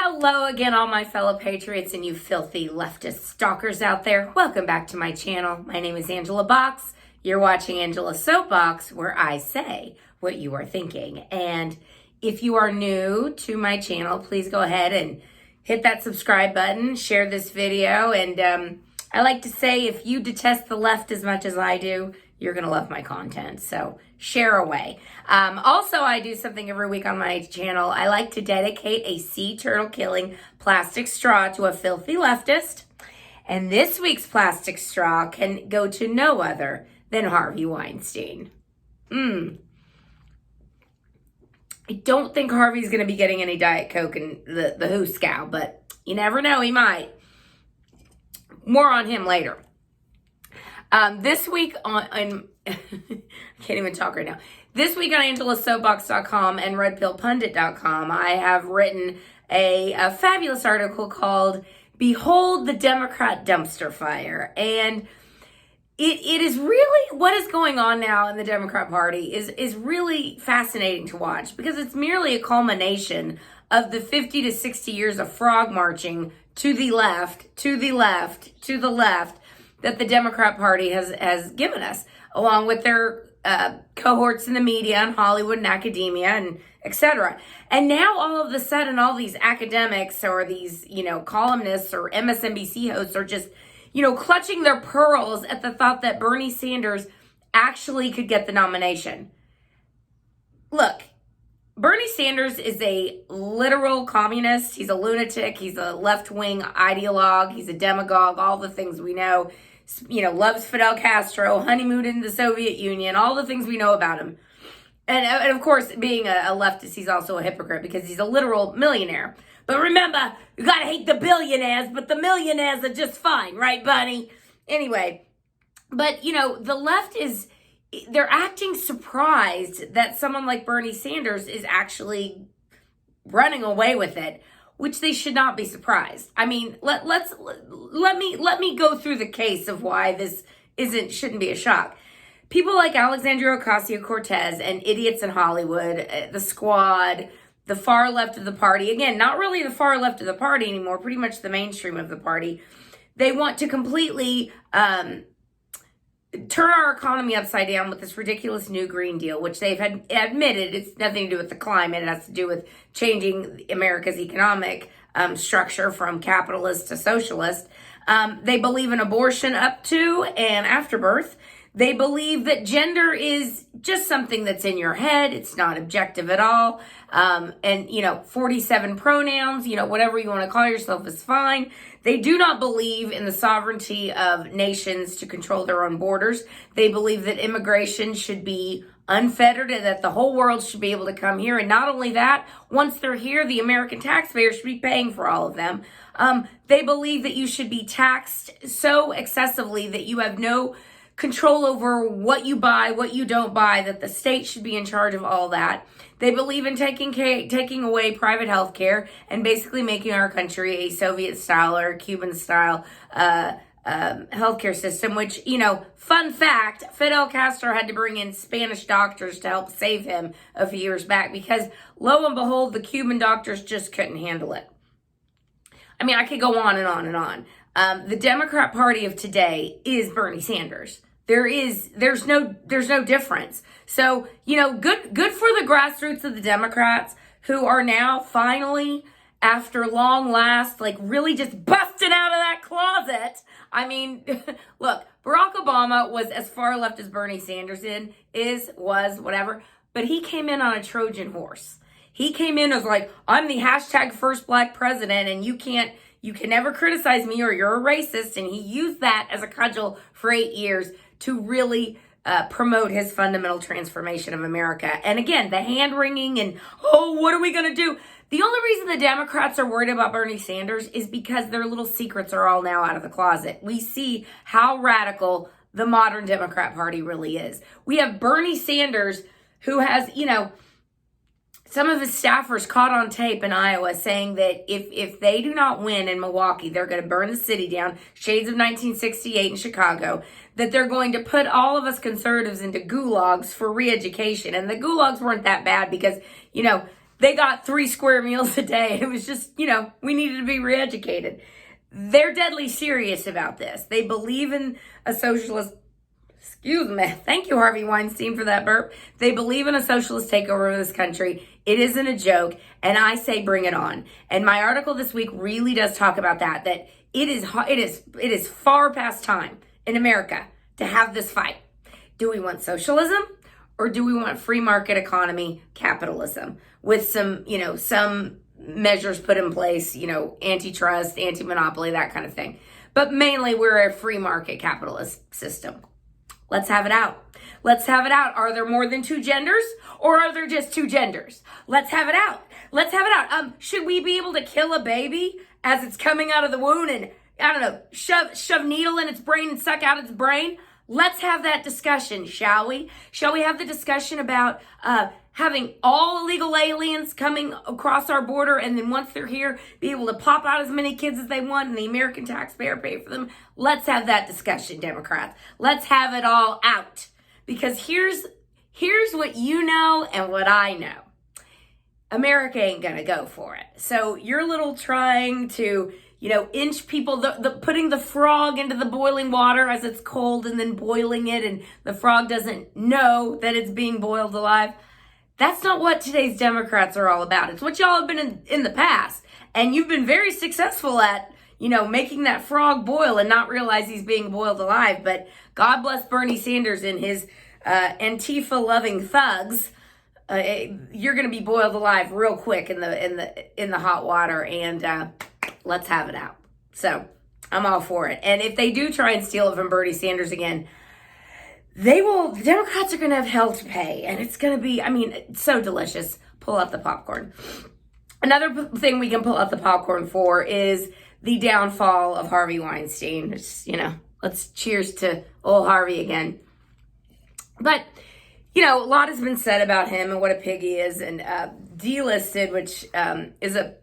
Hello again, all my fellow patriots and you filthy leftist stalkers out there. Welcome back to my channel. My name is Angela Box. You're watching Angela's Soapbox, where I say what you are thinking. And if you are new to my channel, please go ahead and hit that subscribe button, share this video. And I like to say, if you detest the left as much as I do, you're going to love my content. So share away. Also, I do something every week on my channel. I like to dedicate a sea turtle killing plastic straw to a filthy leftist. And this week's plastic straw can go to no other than Harvey Weinstein. I don't think Harvey's going to be getting any Diet Coke and the Hooskow, but you never know, he might. More on him later. This week on I can't even talk right now. This week on AngelaSoapbox.com and RedPillPundit.com, I have written a fabulous article called "Behold the Democrat Dumpster Fire," and it is really what is going on now in the Democrat Party is really fascinating to watch, because it's merely a culmination of the 50 to 60 years of frog marching to the left, to the left, to the left that the Democrat Party has given us, along with their cohorts in the media and Hollywood and academia and etc. And now all of a sudden, all these academics or these, columnists or MSNBC hosts are just, clutching their pearls at the thought that Bernie Sanders actually could get the nomination. Look, Bernie Sanders is a literal communist. He's a lunatic. He's a left-wing ideologue. He's a demagogue, all the things we know. Loves Fidel Castro, honeymooned in the Soviet Union, all the things we know about him. And of course, being a leftist, he's also a hypocrite because he's a literal millionaire. But remember, you gotta hate the billionaires, but the millionaires are just fine, right, Bunny? Anyway, but, the left they're acting surprised that someone like Bernie Sanders is actually running away with it, which they should not be surprised. I mean, let me go through the case of why this shouldn't be a shock. People like Alexandria Ocasio-Cortez and idiots in Hollywood, the Squad, the far left of the party, again, not really the far left of the party anymore, pretty much the mainstream of the party, they want to completely turn our economy upside down with this ridiculous new Green Deal, which they've admitted it's nothing to do with the climate. It has to do with changing America's economic structure from capitalist to socialist. They believe in abortion up to and after birth. They believe that gender is just something that's in your head. It's not objective at all. And 47 pronouns, whatever you want to call yourself is fine. They do not believe in the sovereignty of nations to control their own borders. They believe that immigration should be unfettered and that the whole world should be able to come here. And not only that, once they're here, the American taxpayer should be paying for all of them. They believe that you should be taxed so excessively that you have no control over what you buy, what you don't buy, that the state should be in charge of all that. They believe in taking away private health care and basically making our country a Soviet-style or Cuban-style healthcare system, which, fun fact, Fidel Castro had to bring in Spanish doctors to help save him a few years back because, lo and behold, the Cuban doctors just couldn't handle it. I mean, I could go on and on and on. The Democrat Party of today is Bernie Sanders. There's no difference. So, good for the grassroots of the Democrats who are now finally, after long last, really just busted out of that closet. I mean, look, Barack Obama was as far left as Bernie Sanders was, whatever, but he came in on a Trojan horse. He came in as I'm the hashtag first black president and you can never criticize me or you're a racist. And he used that as a cudgel for 8 years to really promote his fundamental transformation of America. And again, the hand-wringing and, what are we going to do? The only reason the Democrats are worried about Bernie Sanders is because their little secrets are all now out of the closet. We see how radical the modern Democrat Party really is. We have Bernie Sanders who has, some of his staffers caught on tape in Iowa saying that if they do not win in Milwaukee, they're going to burn the city down, shades of 1968 in Chicago, that they're going to put all of us conservatives into gulags for re-education. And the gulags weren't that bad because, they got 3 square meals a day. It was just, we needed to be re-educated. They're deadly serious about this. They believe in a socialist, excuse me, thank you, Harvey Weinstein, for that burp. They believe in a socialist takeover of this country. It isn't a joke, and I say bring it on. And my article this week really does talk about that it is far past time in America to have this fight. Do we want socialism, or do we want free market economy capitalism with some measures put in place, antitrust, anti-monopoly, that kind of thing. But mainly we're a free market capitalist system. Let's have it out. Let's have it out. Are there more than 2 genders, or are there just 2 genders? Let's have it out. Let's have it out. Should we be able to kill a baby as it's coming out of the womb and, shove needle in its brain and suck out its brain? Let's have that discussion, shall we? Shall we have the discussion about having all illegal aliens coming across our border, and then once they're here, be able to pop out as many kids as they want and the American taxpayer pay for them? Let's have that discussion, Democrats. Let's have it all out. Because here's what you know and what I know. America ain't gonna go for it. So your little trying to, inch people, the putting the frog into the boiling water as it's cold and then boiling it, and the frog doesn't know that it's being boiled alive. That's not what today's Democrats are all about. It's what y'all have been in the past. And you've been very successful at, making that frog boil and not realize he's being boiled alive. But God bless Bernie Sanders and his Antifa-loving thugs. You're going to be boiled alive real quick in the hot water. And let's have it out. So I'm all for it. And if they do try and steal it from Bernie Sanders again, the Democrats are going to have hell to pay. And it's going to be, it's so delicious. Pull out the popcorn. Another thing we can pull out the popcorn for is the downfall of Harvey Weinstein. It's, let's cheers to old Harvey again. But, a lot has been said about him and what a pig he is. And Dlisted, which is a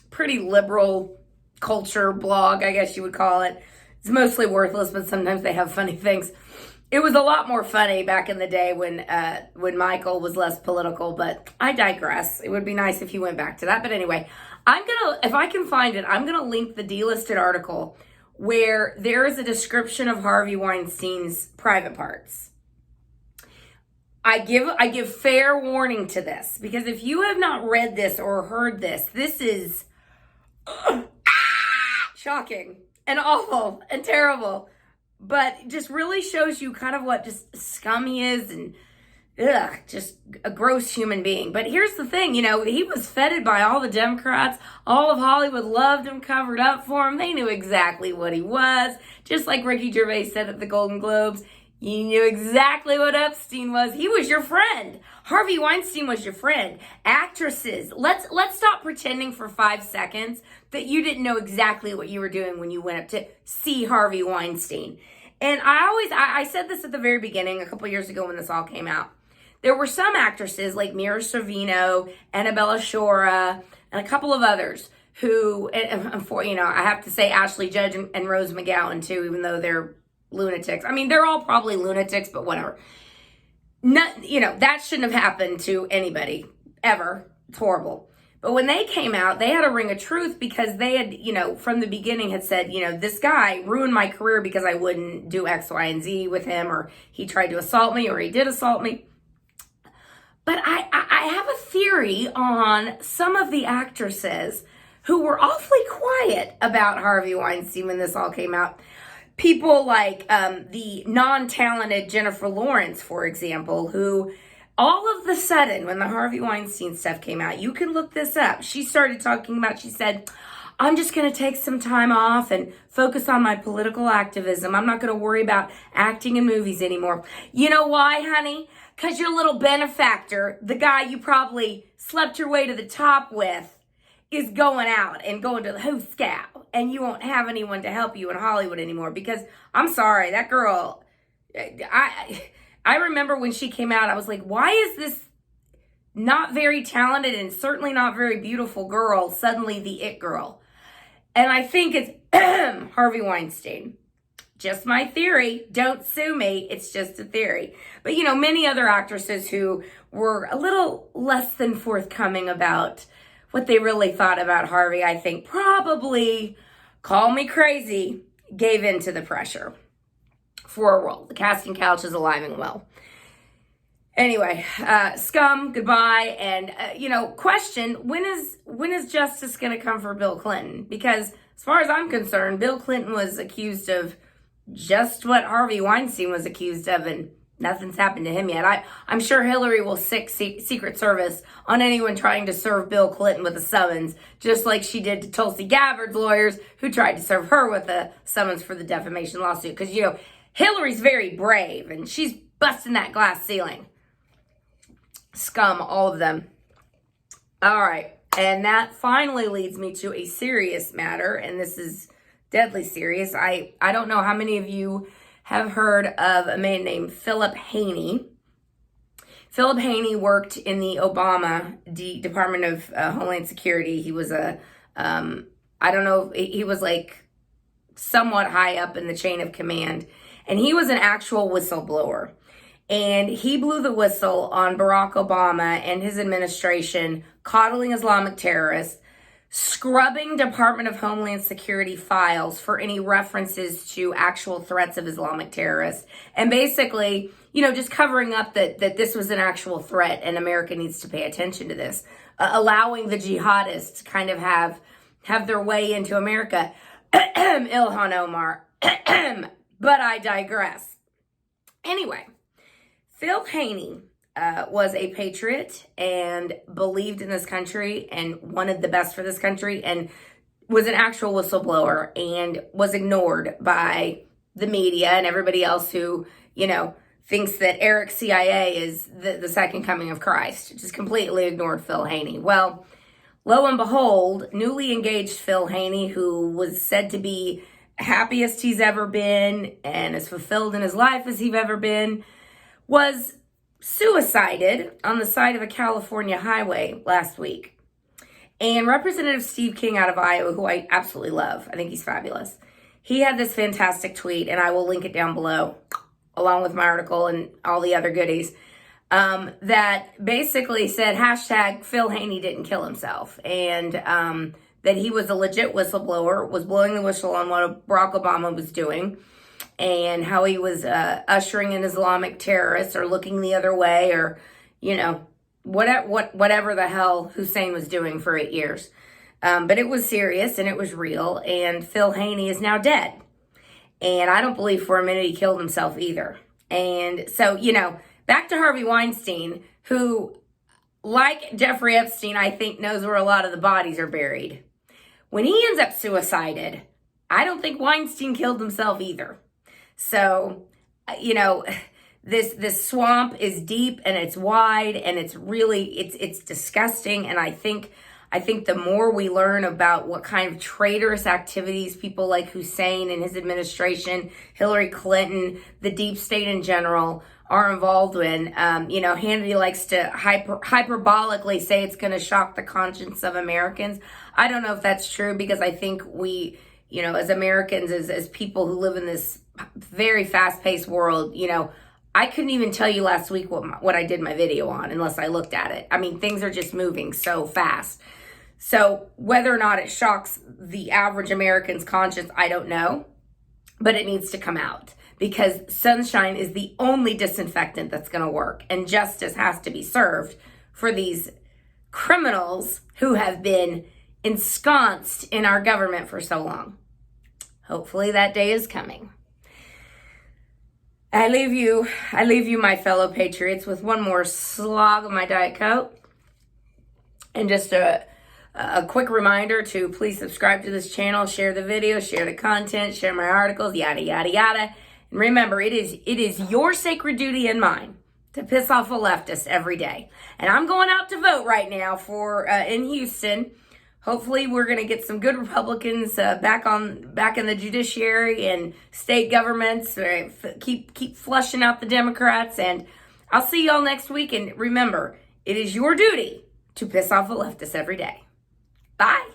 pretty liberal culture blog, I guess you would call it. It's mostly worthless, but sometimes they have funny things. It was a lot more funny back in the day when Michael was less political, but I digress. It would be nice if you went back to that. But anyway, if I can find it, I'm going to link the Dlisted article where there is a description of Harvey Weinstein's private parts. I give fair warning to this, because if you have not read this or heard this, this is shocking and awful and terrible. But just really shows you kind of what just scum he is, and just a gross human being. But here's the thing, he was feted by all the Democrats. All of Hollywood loved him, covered up for him. They knew exactly what he was. Just like Ricky Gervais said at the Golden Globes, you knew exactly what Epstein was. He was your friend. Harvey Weinstein was your friend. Actresses, let's stop pretending for 5 seconds that you didn't know exactly what you were doing when you went up to see Harvey Weinstein. And I said this at the very beginning, a couple years ago when this all came out. There were some actresses like Mira Sorvino, Annabella Shora, and a couple of others who, and for, I have to say Ashley Judd and Rose McGowan too, even though they're lunatics. They're all probably lunatics, but whatever. That shouldn't have happened to anybody ever. It's horrible. But when they came out, they had a ring of truth, because they had, from the beginning had said, this guy ruined my career because I wouldn't do X, Y, and Z with him, or he tried to assault me, or he did assault me. But I have a theory on some of the actresses who were awfully quiet about Harvey Weinstein when this all came out. People like the non-talented Jennifer Lawrence, for example, who all of the sudden, when the Harvey Weinstein stuff came out, you can look this up. She started talking about, she said, I'm just going to take some time off and focus on my political activism. I'm not going to worry about acting in movies anymore. You know why, honey? Because your little benefactor, the guy you probably slept your way to the top with, is going out and going to the Who Scout, and you won't have anyone to help you in Hollywood anymore. Because I'm sorry, that girl, I remember when she came out, I was like, why is this not very talented and certainly not very beautiful girl suddenly the it girl? And I think it's Harvey Weinstein. Just my theory. Don't sue me. It's just a theory. But, you know, many other actresses who were a little less than forthcoming about what they really thought about Harvey, I think probably, call me crazy, gave in to the pressure for a role. The casting couch is alive and well. Anyway, scum, goodbye. And, you know, question, when is justice going to come for Bill Clinton? Because as far as I'm concerned, Bill Clinton was accused of just what Harvey Weinstein was accused of, and nothing's happened to him yet. I'm sure Hillary will sic Secret Service on anyone trying to serve Bill Clinton with a summons, just like she did to Tulsi Gabbard's lawyers who tried to serve her with a summons for the defamation lawsuit. Because, you know, Hillary's very brave, and she's busting that glass ceiling. Scum, all of them. All right, and that finally leads me to a serious matter, and this is deadly serious. I don't know how many of you have heard of a man named Philip Haney. Philip Haney worked in the Obama Department of Homeland Security. He was I don't know, he was like somewhat high up in the chain of command. And he was an actual whistleblower. And he blew the whistle on Barack Obama and his administration coddling Islamic terrorists, scrubbing Department of Homeland Security files for any references to actual threats of Islamic terrorists, and basically, you know, just covering up that this was an actual threat and America needs to pay attention to this, allowing the jihadists to kind of have their way into America. Ilhan Omar. But I digress. Anyway, Phil Haney was a patriot and believed in this country and wanted the best for this country and was an actual whistleblower and was ignored by the media and everybody else who, you know, thinks that Eric CIA is the second coming of Christ. Just completely ignored Phil Haney. Well, lo and behold, newly engaged Phil Haney, who was said to be happiest he's ever been and as fulfilled in his life as he's ever been, was suicided on the side of a California highway last week. And Representative Steve King out of Iowa, who I absolutely love, I think he's fabulous, he had this fantastic tweet, and I will link it down below, along with my article and all the other goodies, that basically said, hashtag Phil Haney didn't kill himself, and that he was a legit whistleblower, was blowing the whistle on what Barack Obama was doing, and how he was ushering in Islamic terrorists or looking the other way, or, you know, whatever the hell Hussein was doing for 8 years. But it was serious and it was real, and Phil Haney is now dead. And I don't believe for a minute he killed himself either. And so, you know, back to Harvey Weinstein, who, like Jeffrey Epstein, I think knows where a lot of the bodies are buried. When he ends up suicided, I don't think Weinstein killed himself either. So, you know, this swamp is deep and it's wide and it's really, it's disgusting. And I think the more we learn about what kind of traitorous activities people like Hussein and his administration, Hillary Clinton, the deep state in general are involved in, you know, Hannity likes to hyperbolically say it's going to shock the conscience of Americans. I don't know if that's true, because I think we, you know, as Americans, as people who live in this very fast-paced world, you know, I couldn't even tell you last week what I did my video on unless I looked at it. I mean, things are just moving so fast. So whether or not it shocks the average American's conscience, I don't know, but it needs to come out, because sunshine is the only disinfectant that's going to work, and justice has to be served for these criminals who have been ensconced in our government for so long. Hopefully that day is coming. I leave you, my fellow patriots, with one more slog of my Diet Coke. And just a quick reminder to please subscribe to this channel, share the video, share the content, share my articles, yada, yada, yada. And remember, it is your sacred duty and mine to piss off a leftist every day. And I'm going out to vote right now for in Houston. Hopefully we're going to get some good Republicans back in the judiciary and state governments. Keep flushing out the Democrats, and I'll see y'all next week. And remember, it is your duty to piss off a leftist every day. Bye.